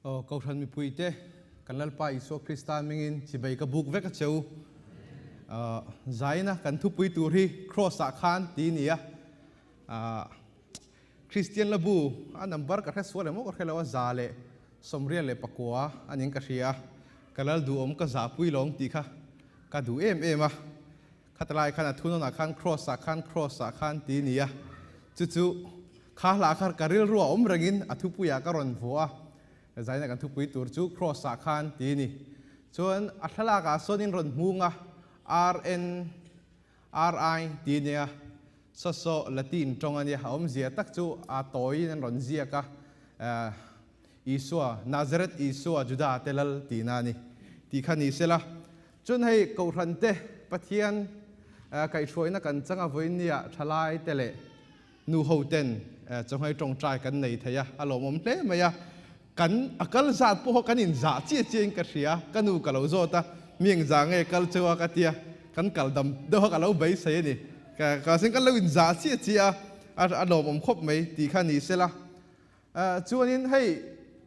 câu thân mi pui te kan lal pa iso Christian mingin chi bai ka buk vek cheu zaina kan thu pui tur hi cross a khan ti nia Christian labu a number ka hres wala mo ka khelawa zale somria le pakwa aning ka ria kalal du om ka za pui long ti kha ka du em a khatlai khana thuno na khan cross a khan ti nia chu kha la khar karil ru om rangin athu puya ka ron voa zaina kan thu pui tur chu cross a khan ti ni chuan a thala ka sonin ron munga RNRI ti nia so latin trong ania om zia tak chu a toi nan ron zia ka Isua Nazareth Isua Juda telal ti na ni ti khani sela chun hei ko ran te pathian kai throina kan changa voinia thalai tele nu hoten chong hai trong trai kan nei thaya alomom hle maya kan akal zat po kan in za chi ching ka ria kanu kalo zota mieng za nge kal chewa ka tia kan kal dam do ka lo bai sai ni ka sin kan lo in za chi chia alomom khop mai ti khani sela chuanin hei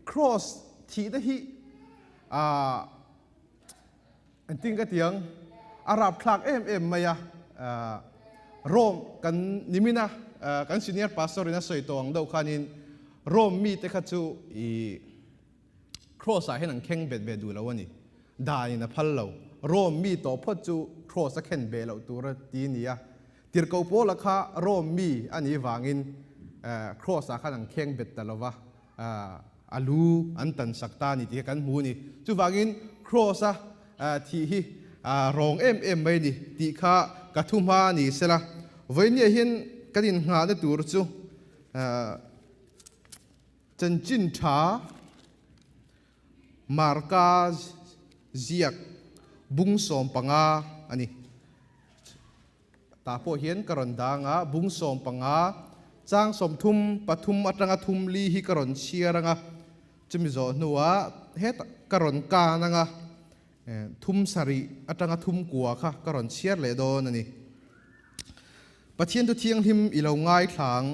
cross thi da hi anh tin cái tiếng Arab khak em maya Rome kan nimina kan senior pastor ina soi tong do khanin Rome mi te khachu I cross a hen kheng bet be du lawani da ni na phal lo Rome mi to phot chu cross a khen be lo tur ti nia tir ko po la kha Rome mi ani wangin cross a khan kheng bet talawa alu antan sakta ni ti kan mu ni chu wangin cross a thi hi rong em mai ni ti kha kathuma ni sela voinia hin kanin nga na tur chu chanchin tha marka ziak bung som panga ani ta po hian karon danga bung som panga chang som thum pathum atanga thum li hi karon chiaranga chumi zo nuwa het karon ka nanga thum sari atanga thum kwa kha karon chiar le do nani pathian tu thiang him ilo ngai thlang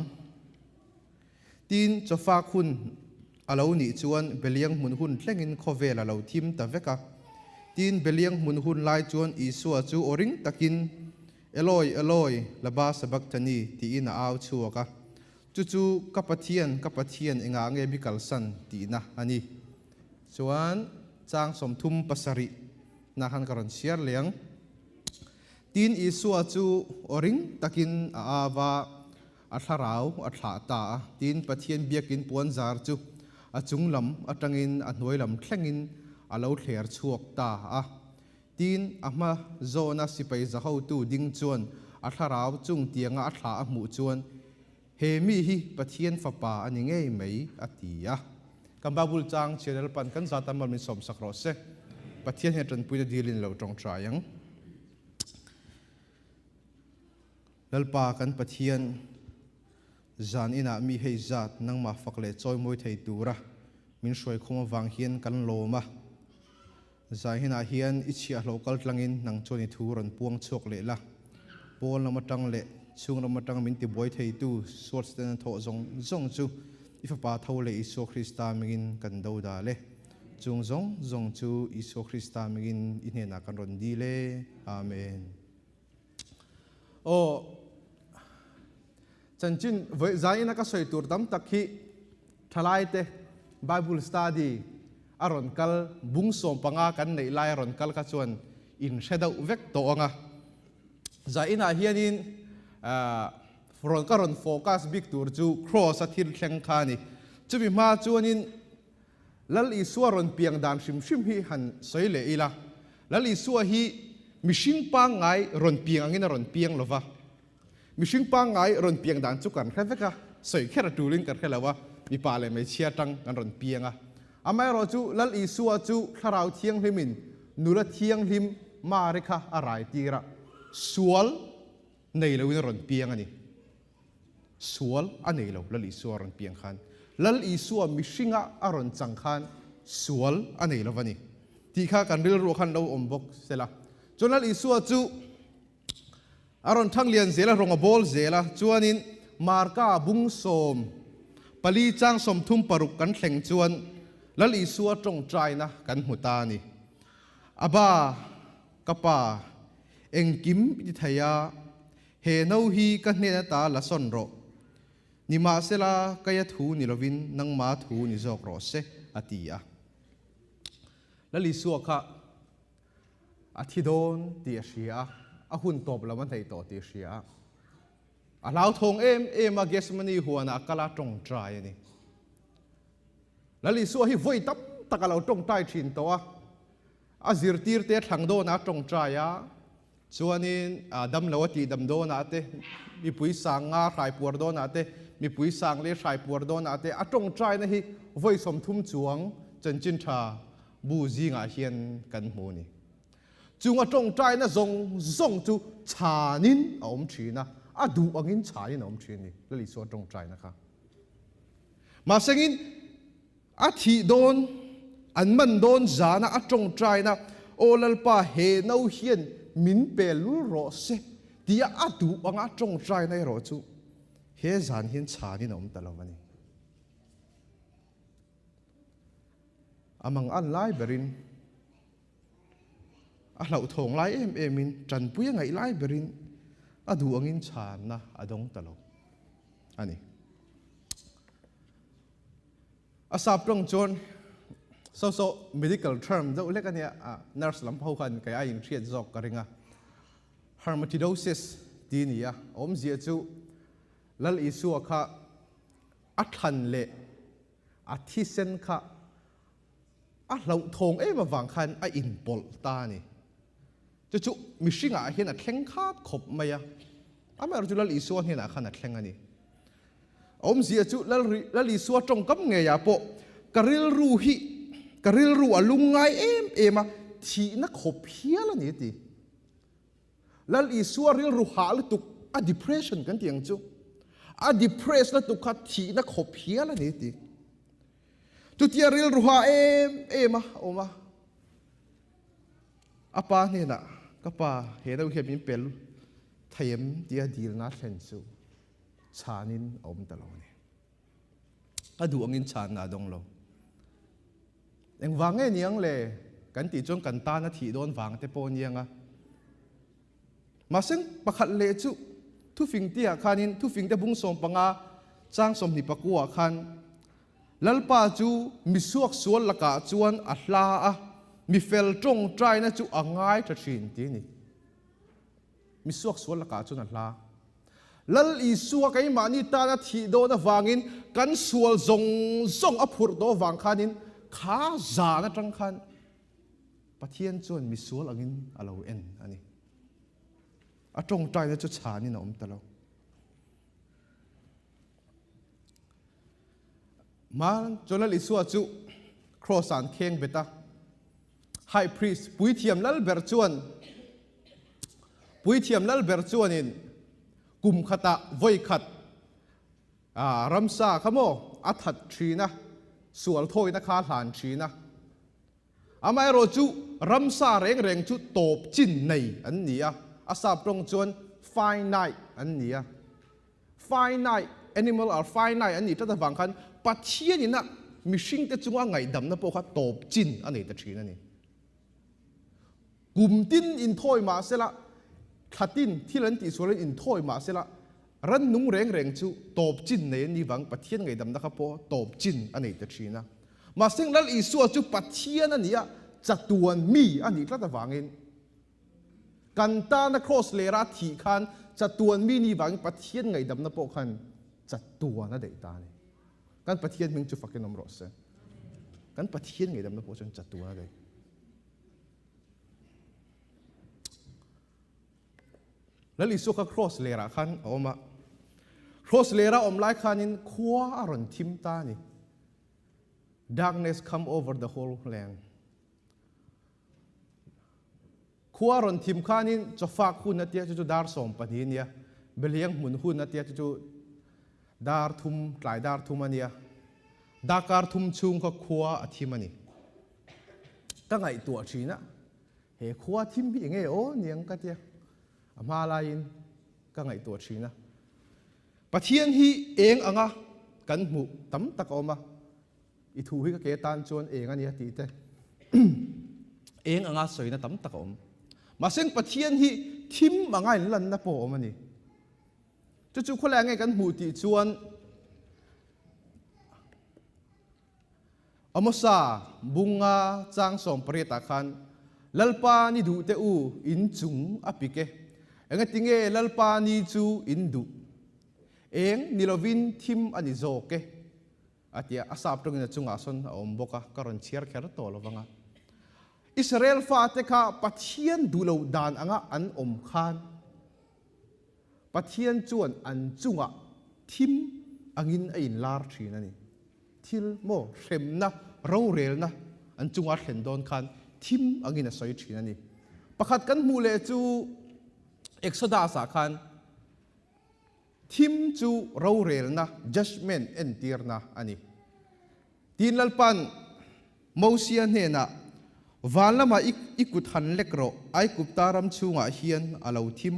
tin chofa khun alo ni chuan beliang mun hun thlengin khovel alo thim ta veka tin beliang mun hun lai chuan isua chu oring takin eloi laba sabak tani ti ina au chuaka chu kapathian enga nge bikal san ti na ani chuan chang som thum pasari na khan karon siar leng tin isua chu oring takin awa atharau atha ta tin pathian biakin puan zar chu achunglam atangin anhoilam thlengin alo thler chuak ta tin ama zona sipai zaho tu ding chuan atharau chung tianga atha mu chuan he mi hi pathian fapa ani ngei mai atia kan babul chang channel pan kan zatamal min som sakro se pathian he tran pui dilin lo tong trayang lalpa kan pathian zan ina mi hei zat nang ma fakle choi moi thei tura min shroi khoma wang hian kan loma zai hina hian ichia local tlangin nang choni thuron puang chok le la pol na matang le chung na matang min ti boy thei tu sort sten tho zong chu ifa pa thole iso Krista mingin kan do da le chung zong chu iso Krista mingin inhe na kan ron di le amen chanchin voi zaina ka soi tur tam takhi thalai te Bible study aron kal bung som panga kan nei lai ron kal ka chuan in shadow vek to anga zaina hianin ron karon focus big tur chu cross a thil thleng khani chumi ma chuanin lal isua ron piang dan shim hi han soile ila lal isua hi mishing pa ngai ron piang angin ron piang lova mishing pa ngai ron piang dan chu kan kheveka soi khera tulin kan khelawa mi pa le mai chia tang kan ron pianga amai ro chu lal isua chu tharau thiang hlimin nula thiang hlim ma rekha arai tira sual nei lo in ron piang ani sual anei lo lal isua ron piang khan lal isua mishinga aron chang khan sual anei lo wani ti kha kan ril ro khan lo ombok sela chonal isua chu aron thang lian zela ronga bol zela chuanin marka bung som pali chang som thum paruk kan thleng chuan แล้วลีสัวจงใจนะกันหุตานี่อาบากะปาเองกิมอิทยาเฮนเอาฮีกันเนตาละสนโรนิมาเซลากายทูนิลวินนังมาทูนิจอกโรเซอติยาแล้วลีสัวค่ะอาทิโดนเตียเชียอาหุ่นตบแล้วมันไทยต่อเตียเชียอาลาวทงเอ็มมาเกสมันนี่หัวนักกะลาจงใจนี่แล้วลีสัวให้ไว้ตับตะกะลาจงใจชินตัวอาจิรตีร์เตะทางโดนอาจงใจส่วนนี้ดำเลวตีดำโดนอาเตมีปุยสังงาใส่ปวดโดนอาเตมีปุยสังเลี้ยใส่ปวดโดนอาเตอาจงใจนะฮีไว้สมทุ่มจวงจนจินชาบูจีงาเฮียนกันหูนี่จุงอาจงใจนะส่งจูชานินอมชีนะอาดูอังินชานินอมชีนี่แล้วลีสัวจงใจนะครับมาเสงินอาทิโดนอันมันโดนจานะอาจงใจนะโอลลปาเฮนเอาเฮียนมินเปลูโรเซที่อาดูอังอาจงใจในโรจูเฮจานเฮียนชานินอมตลอดวันนี้อามังอันไล่เบรินอาเหล่าทงไล่เอ็มินจันปุยไงไล่เบรินอาดูอังินชานะอาดงตลอดอันนี้อาสาบตรงจนso medical term เจ้าเล็กอันเนี้ยnurse ลำพูกันก็ยังเทียดจอกกันเองhermetidosis ดีนี่อมเสียจูแล้วอีสัวค่ะอัฐันเละอัฐิเซนค่ะเราทงมาวังคันอินปอลตานี่จูมิชิงเห็นแข่งขาดขบไหมไม่รู้จูแล้วอีสัวเห็นขนาดแข่งอันนี้อมเสียจูแล้วอีสัวจงกับเงียโปกริลรูฮีกริลรูลุงไงมาที่นักขบเพี้ยแล้วนี่ตีแล้วอีสัวริลรูหาลตุกdepression กันที่ยังจูdepress แล้วตุกขัดที่นักขบเพี้ยแล้วนี่ตีจุดที่ริลรูหามาโอมาอาปาเนี่ยนะก็ปาเห็นเราเห็นมีเป็นไทยมที่ดีลนัดเซนซูชานินอมตลอดเนี่ยดูอังินชานาดงโลยังวางเงี้ยงเลยกันตีจงกันตาหน้าที่โดนวางแต่ปนยังมาซึ่งประคัดเลจุทุฟิงเตียคันินทุฟิงเตบุ้งสมปังจ้างสมนิปกัวคันลัลปาจูมิสวกสวนละกาจวนอัลลามีเฟลจงใจนะจูอ่างง่ายจะชินทีนี่มิสวกสวนละกาจวนอัลลาลัลอีสัวกันมานี่ตาหน้าที่โดนวางินกันสวลซงอภุรโดวางคันินข้าจานะจังคันปะเทียนจวนมิสวลอังินอาลาวเอ็นอันนี้จงใจนะจุชานี่นะตลอดมาจนลิสัวจุครอสันเข่งเบต้าไฮพรีสปุยเทียมลัลเบอร์จวนนินกุมขตะไวขัดรัมซาขโมอัฐัดชีนะสวลโทยนะคาหลานชีนะไม่รู้จุรัมซาเร่งจุตบจินในอันนี้อาสาบตรงจวน finite อันนี้ finite animal are finite อันนี้ถ้าจะฟังกันปัจเจียนี่นะมิชิงแต่จงว่าไงดำนะพวกเขาตบจินอันนี้แต่ชีนั่นนี่กลุ่มตินอินทอยมาเสละขัดตินที่เล่นตีส่วนอินทอยมาเสละรันนุ่งเร่งจูตบจินในนี่ฟังปัจเจียนไงดำนะครับพอตบจินอันนี้แต่ชีนะมาซึ่งแล้วอีส่วนจูปัจเจียนอันนี้จัตุวันมีอันนี้ถ้าจะฟังเองกันตานะครอสเลราทีคันจัตัวมีนี่วังปะเทียนไงดำนะปกคันจัตัวนะเด็กตาเนี่ยกันปะเทียนมึงจะฟักกันนมรสกันปะเทียนไงดำนะปกจนจัตัวนะเด็กแล้วลิสุขครอสเลราคันเอามาครอสเลราไล่คันินขวาอรอนทิมตานี่ darkness come over the whole landขวารอนทิมข้านินจะฝากหุ่นนัดเดียจะดาร์สมปนีเนี่ยเบลียงหมุนหุ่นนัดเดียจะดาร์ทุมหลายดาร์ทุมเนี่ยดาการทุมชุงก็ขวาอธิมันนี่ก็ไงตัวชีนะเฮ้ขวาทิมพี่เงี้ยโอ้เนี่ยก็เดียมาลายินก็ไงตัวชีนะปะเทียนฮีเองอ่ะกันหมู่ตั้มตะกอมา i thu hi ka ke tan chuan eng ania ti te eng anga soina tam tak om ma seng pathian hi thim mangai lan na po om ani chu khola nge kan mu ti chuan amosa bunga chang som preta khan lalpa ni du te u in chung apike enga tinge lalpa ni chu in du eng nilovin thim ani zo ke atia asap tong na chunga son om boka karon chiar kher to lowanga Israel fa te kha pathian dulo dan anga an om khan pathian chuan an chunga thim angin a in lar thina ni thil mo remna ro rel na an chunga thlen don khan thim angin a soi thina ni pakhat kan mu le chu exodus a khan thim chu ro rel na judgment en tir na ani tin lalpan mosia ne na walama ikut han lekro ai kuptaram chunga hian alo thim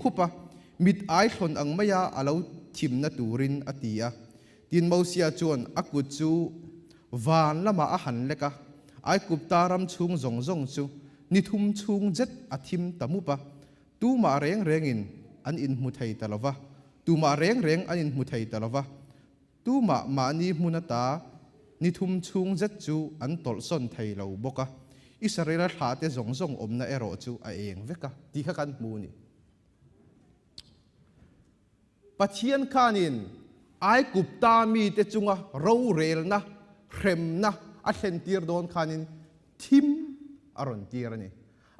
khupa mit ai thon ang maya alo thim na turin atia tin mosia chuan akut chu walama a han leka ai kuptaram chung zong chu ni thum chung jet athim tamupa tu ma reng rengin an in muthai talova tu ma reng an in muthai talova tu ma ni munata ni thum chung jet chu an tol son thei lo boka Israel tha te zong omna ero chu a eng veka ti kha kan mu ni pathian khanin ai kupta mi te chunga ro rel na rem na a thlen tir don khanin thim aron tir ani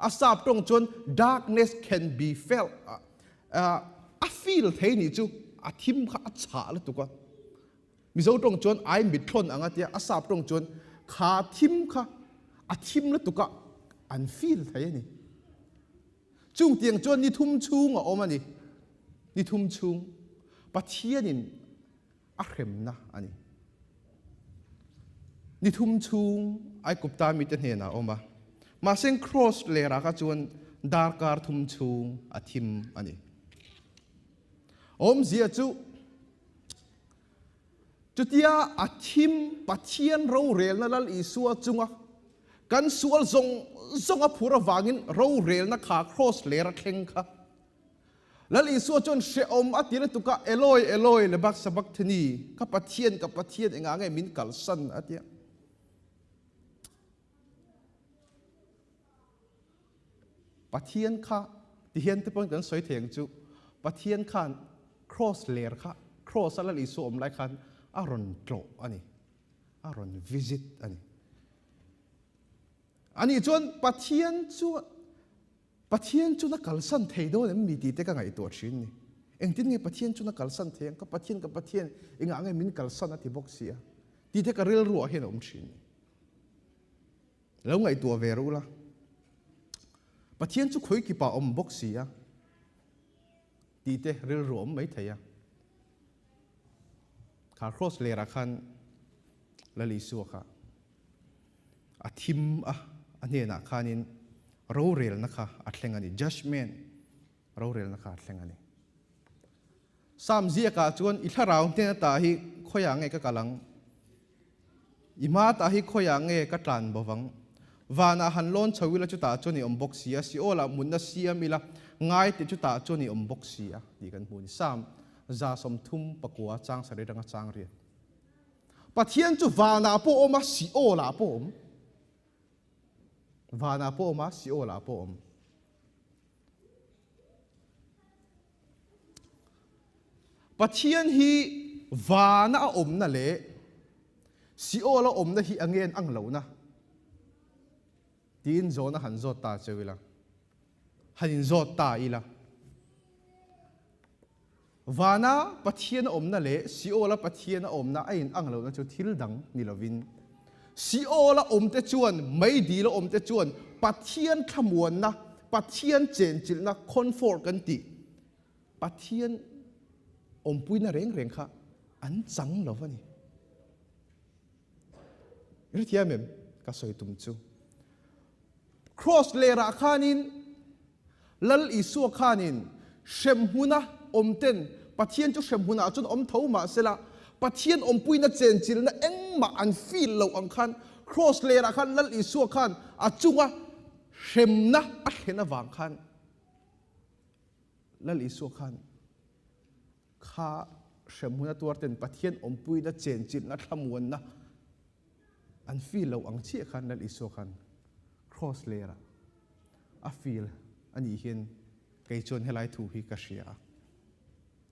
asap tong chon darkness can be felt a feel thei ni chu a thim kha a cha la tu ka mi zo tong chon ai mit thon anga tia asap tong chon kha thim kha a thim la tu ka an feel thei ni chung tiang chon ni thum chung a om ani ni thum chung pathianin a rem na ani ni thum chung ai kupta mi te hne na oma ma seng cross le ra ka chuan darkar thum chung a thim ani om zia chu chutia a thim pathian ro rel na lal isua chunga kan sual zong a phura wangin ro rel na kha cross le ra thleng kha lal isua chon she om atira tuka eloi le bak sabak thani ka pathian enga nge min kal san atia pathian kha ti hian te pon kan soi theng chu pathian khan cross ler kha cross ala li so om lai khan aron tro ani aron visit ani chon pathian chu na kalsan thei do nem mi ti te ka ngai to thin ni engtin nge pathian chu na kalsan theng ka pathian enga nge min kalsan ati box sia ti te ka rel ru a hen om thin lo ngai to ve ru la pathian chu khoi ki pa om box sia ti te rel ru om mai thaya kha cross le ra khan lali su kha athim ane na khanin ro rel na kha athleng ani judgment ro rel na kha athleng ani sam zia ka chuan i tharaw te ta hi khoya nge ka kalang ima ta hi khoya nge ka tlan bawang wana han lon chawila chu ta choni om box sia si ola munna sia mila ngai te chu ta choni om box sia ti kan hun sam za som thum pakwa chang sari ranga chang ri pathian chu wana po oma si ola po om wana po oma si ola po om pathian hi wana om na le si ola om na hi angen ang lo na tin zona han zot ta chewila hanin zot ta ila wana pathian om na le si ola pathian om na ain ang lo na chu thil dang ni lovin si ola om te chuan mai di lo om te chuan pathian thamuan na pathian chen chil na comfort kan ti pathian om pui na reng kha an chang lo wani rithia mem ka soi tum chu cross le ra khanin lal isu khanin shem huna omten pathian chu shem huna chun om thoma sela pathian om pui na chen chil na eng ma an feel lo ang khan cross le ra khan lal isu khan achunga remna a thena wang khan lal isu khan kha remuna tuarten pathian ompui na chen chin na thamuan na an feel lo ang chi khan lal isu khan cross le ra a feel ani hian kei chon helai thu hi ka ria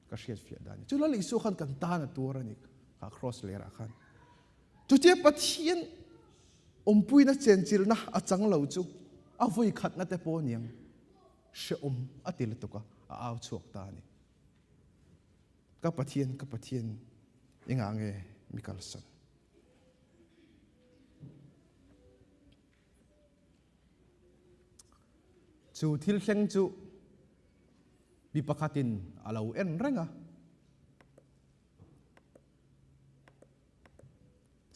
ka riat fia dan chu lal isu khan kan ta na tur ani ka cross le ra khan chu che pathian ompui na chen chil na achang lo chu a voi khat na te po niang she atil to ka a aw chuak ta ni ka pathian inga nge mikalson chu thil thleng chu bi pakhatin alo en renga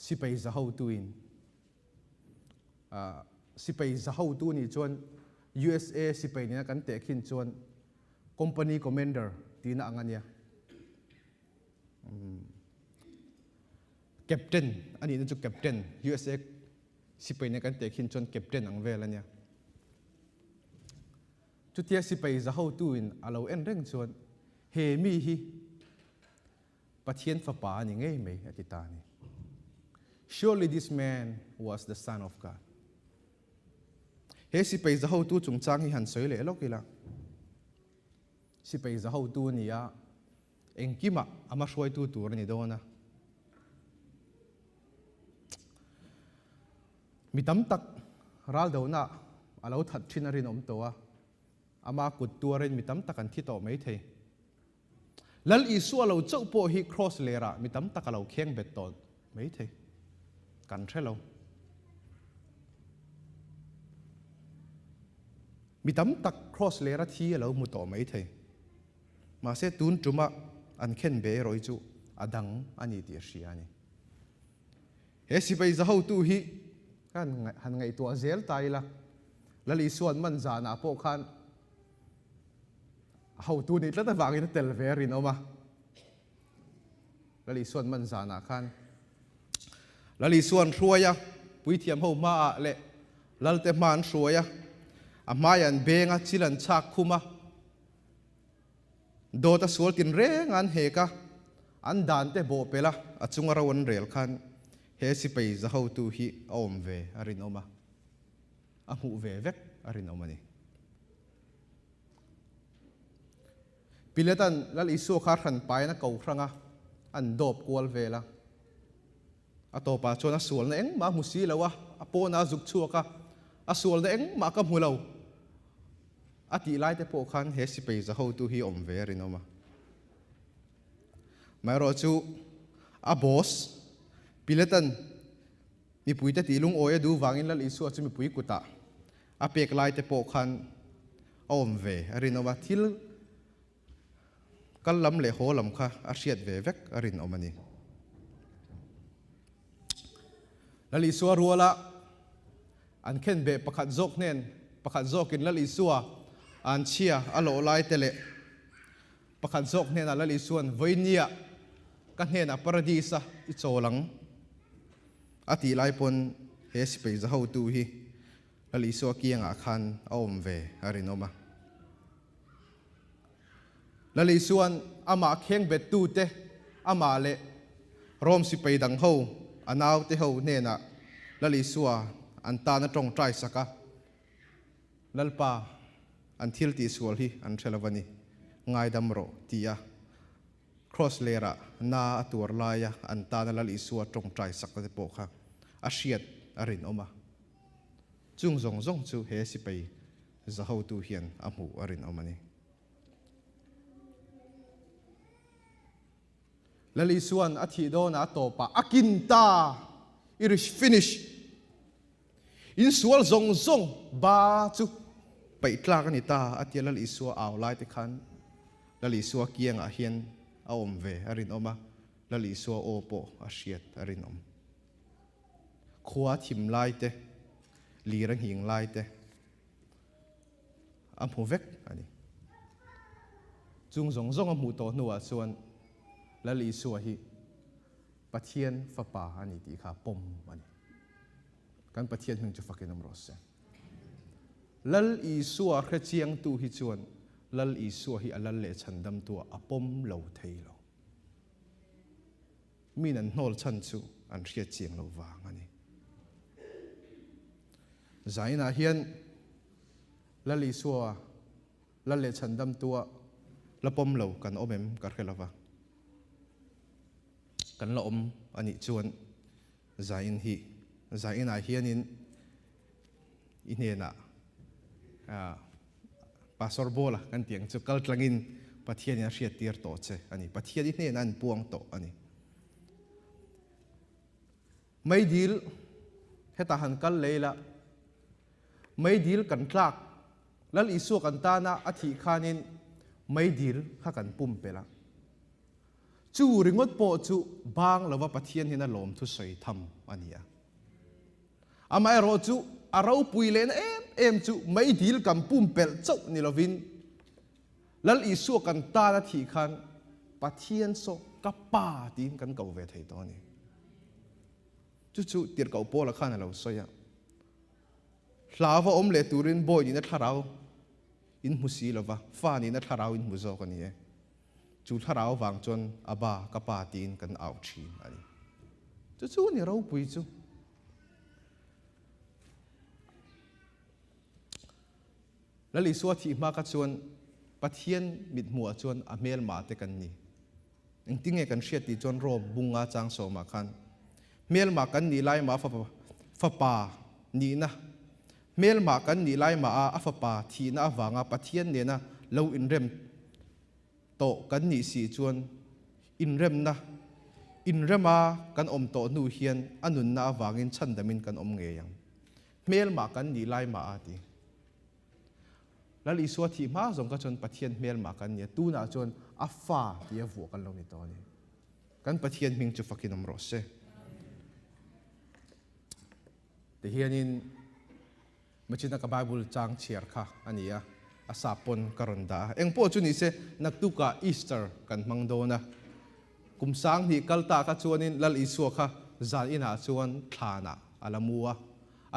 sipei za ho tuin sipei za ho tu ni chuan USA sipei ni kan te khin chuan company commander tina angania captain ani na chu captain USA sipei ni kan te khin chuan captain ang vel ania chu tia sipei za ho tuin alo en reng chuan he mi hi pathian fa pa ni ngei mai atitani surely this man was the son of God he sipei za ho tu chung chang hi han soi le lokila sipei za ho tu ni ya engkima ama shoi tu tur ni dona mitam tak ral dona alo that thinarin om towa ama kut tuarin mitam takan thi to mai thei lal isu alo chau po hi cross lera mitam takalo kheng beton mai thei kan thelo mitam tak cross lera thi alo mu to mai thei ma se tun tuma an khen be roi chu adang ani ti hriani he sipai za ho tu hi kan han ngai to zel taila lali suan man zana po khan ho tu ni tlata wangin tel verin oma lali suan man zana khan lali suan hruaya pui thiam ho ma le lalte man hruaya amayan benga chilan chak khuma dota soltin rengan heka an dan te bo pela achunga rawon rel khan he sipei za ho tu hi om ve arin oma amu ve vek arin oma ni piletan lal isu khar khan pai na kau thranga an dop kwal vela atopa chona sual na eng ma musi lawa apona zuk chuaka asual na eng ma ka mulo ati lai te po khan he sipei za ho tu hi om ve rin oma mai ro chu a boss piletan mi puite ti lung oya du wangin lal isu chu mi pui kuta a pek lai te po khan om ve rin oma thil kal lam le ho lam kha a hriat ve vek arin omani lal isu ruala an khen be pakhat zok nen pakhat zokin lal isu an chia alo lai tele pakhat zok nen lal isu an voinia kan hena paradisa i cholang ati lai pon he sipei za ho tu hi lal isu kianga khan om ve arin oma lali suan ama kheng bet tu te ama le rom si pei dang ho anaw te ho ne na lali suwa an ta na tong trai saka lalpa an thil ti sual hi an thelawani ngai dam ro tia cross lera na atur laya an ta na lali suwa tong trai saka te po kha a hriat arin oma chung zong zong chu he si pei za ho tu hian amu arin omani lali suan athi do na topa akinta it is finished in sual zong zong ba chu pai tlak ani ta atia lali suwa aw lai te khan lali suwa kiang a hian a om ve arin oma lali suwa opo a hriat arin om khuwa thim lai te lirang hing lai te am hu vek ani chung zong zong am hu to nuwa chuan lali suwa hi pathian fapa ani ti kha pom ani kan pathian hing chu fakin am ros se lal i suwa kha chiang tu hi chuan lal i suwa hi alal le chandam tu apom lo thei lo min an hnol chan chu an hria chiang lo wang ani zaina hian lal i suwa lal le chandam tu lapom lo kan omem kar khelawa kan la om ani chuan zain hi zaina hianin inena pastor bola kan tiang chu kal tlangin pathian ya hriat tir to che ani pathian i hnen an puang to ani mai dil heta han kal leila mai dil kan tlak lal isu kan ta na athi khanin mai dil kha kan pum pela chu ringot po chu bang lawa pathian hina lom thu soi tham ania amai ro chu arau puilen em chu mai dil kam pum pel chau ni lovin lal isu kan ta na thi khan pathian so kapa tin kan kau ve thei to ni chu tir kau po la khan lo soya hlawa om le turin boy ni na tharau in musi lova fa ni na tharau in muzo ko ni chu tharau wang chon aba kapa tin kan au thin ani chu ni rau pui chu lali suwa thi ma ka chuan pathian mit mua chuan amel ma te kan ni engtinge kan hriat ti chuan ro bunga chang so ma khan mel ma kan ni lai ma fa pa ni na mel ma kan ni lai ma a fa pa thi na awanga pathian ne na lo in rem to kan ni si chuan in rem na in rema kan om to nu hian anun na awangin chandamin kan om nge yang mel ma kan ni lai ma a ti lali suwa thi ma zong ka chon pathian mel ma kan ni tu na chon afa ti a vu kan lo ni to ni kan pathian ming chu fakin am ro se te hianin machina ka bible chang chiar kha ania asapon karonda engpo chu ni se naktuka easter kan mangdo na kumsang ni kalta ka chuanin lal isu kha zal ina chuan thana alamua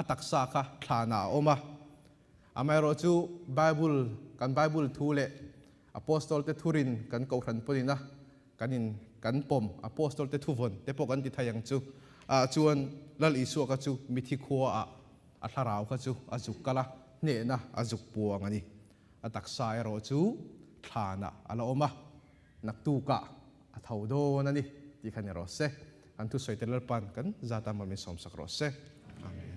ataksa kha thana oma amero chu bible kan bible thule apostol te thurin kan ko khan ponina kanin kan pom apostol te thuvon te po kan ti thayang chu chuan lal isu ka chu mithi khuwa a tharau ka chu azuk kala ne na azuk puang ani ataksa ero chu thana ala oma naktuka athaudo nani ti khan ero se antu soitelal pan kan zata mami som sak ro se amen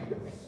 Amen.